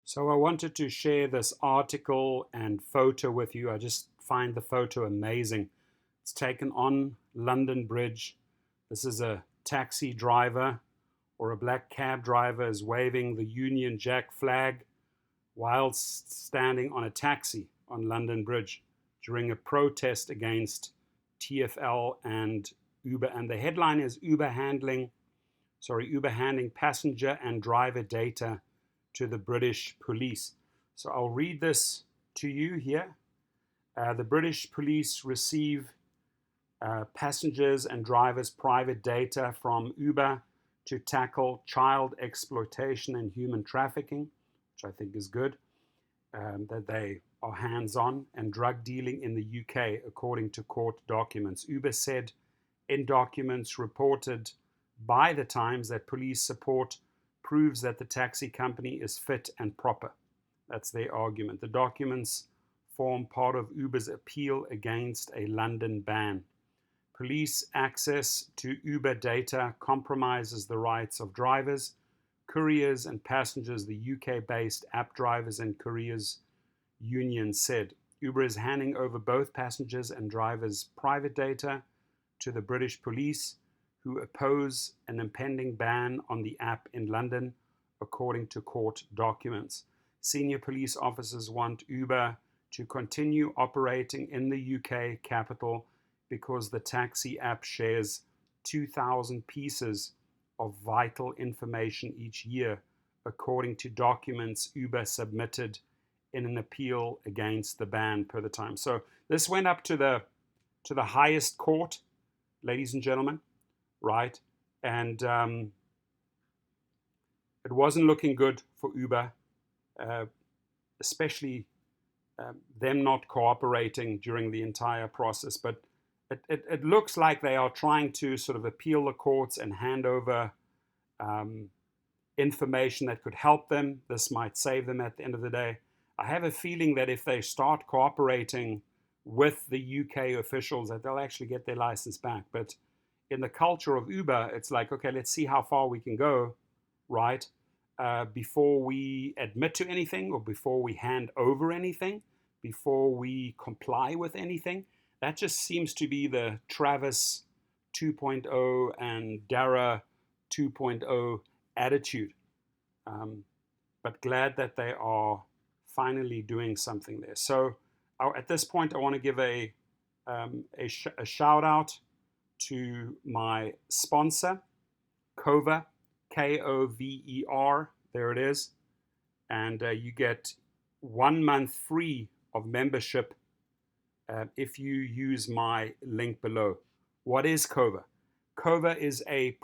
So I wanted to share this article and photo with you. I just find the photo amazing. It's taken on London Bridge. This is a taxi driver or a black cab driver is waving the Union Jack flag whilst standing on a taxi on London Bridge during a protest against TfL and Uber. And the headline is Uber handing passenger and driver data to the British police. So I'll read this to you here. The British police receive passengers and drivers' private data from Uber to tackle child exploitation and human trafficking, which I think is good, that they are hands-on, and drug dealing in the UK, according to court documents. Uber said in documents reported by the Times that police support proves that the taxi company is fit and proper. That's their argument. The documents form part of Uber's appeal against a London ban. Police access to Uber data compromises the rights of drivers, couriers, and passengers, the UK-based App Drivers and Couriers Union said. Uber is handing over both passengers and drivers' private data to the British police, who oppose an impending ban on the app in London, according to court documents. Senior police officers want Uber to continue operating in the UK capital because the taxi app shares 2,000 pieces of vital information each year, according to documents Uber submitted in an appeal against the ban, per the Times. So this went up to the highest court, ladies and gentlemen, right? And it wasn't looking good for Uber, especially them not cooperating during the entire process. But it looks like they are trying to sort of appeal the courts and hand over information that could help them. This might save them at the end of the day. I have a feeling that if they start cooperating with the UK officials, that they'll actually get their license back. But in the culture of Uber, it's like, okay, let's see how far we can go, right? Before we admit to anything, or before we hand over anything, before we comply with anything. That just seems to be the Travis 2.0 and Dara 2.0 attitude. But glad that they are finally doing something there. So at this point, I want to give a shout out to my sponsor, Kover, Kover. There it is. And you get 1 month free of membership if you use my link below. What is Kover? Kover is a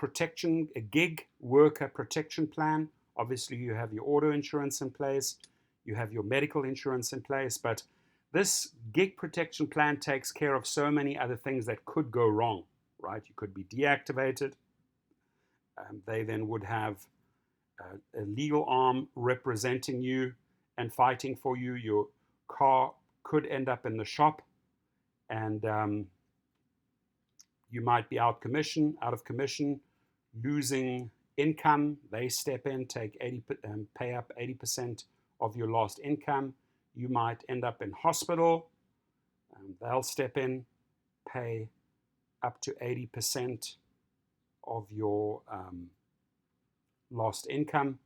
gig worker protection plan. Obviously, you have your auto insurance in place, you have your medical insurance in place, but this gig protection plan takes care of so many other things that could go wrong, right? You could be deactivated. They then would have a legal arm representing you and fighting for you. Your car could end up in the shop, and you might be out of commission, losing income. They step in, pay up 80% of your lost income. You might end up in hospital. They'll step in, pay up to 80% of your lost income.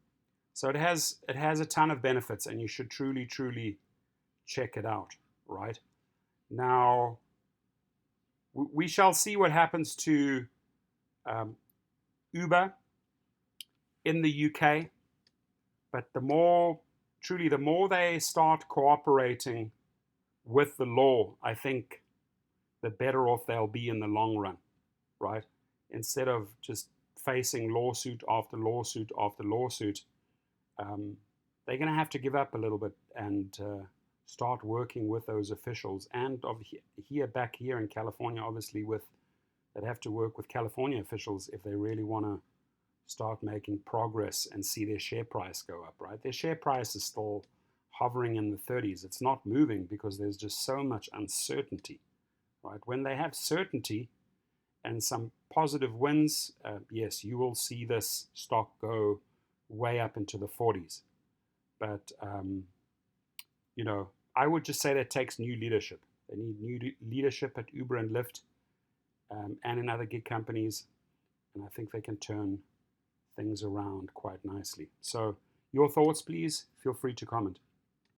So it has a ton of benefits, and you should truly check it out, right? Now, we shall see what happens to Uber in the UK, but the more they start cooperating with the law, I think the better off they'll be in the long run, right? Instead of just facing lawsuit after lawsuit after lawsuit, they're going to have to give up a little bit and start working with those officials. And back here in California, obviously, they'd have to work with California officials if they really want to start making progress and see their share price go up, right? Their share price is still hovering in the 30s. It's not moving because there's just so much uncertainty, right? When they have certainty and some positive wins, yes, you will see this stock go way up into the 40s. But you know, I would just say that takes new leadership. They need new leadership at Uber and Lyft, and in other gig companies, and I think they can turn things around quite nicely. So, your thoughts, please. Feel free to comment.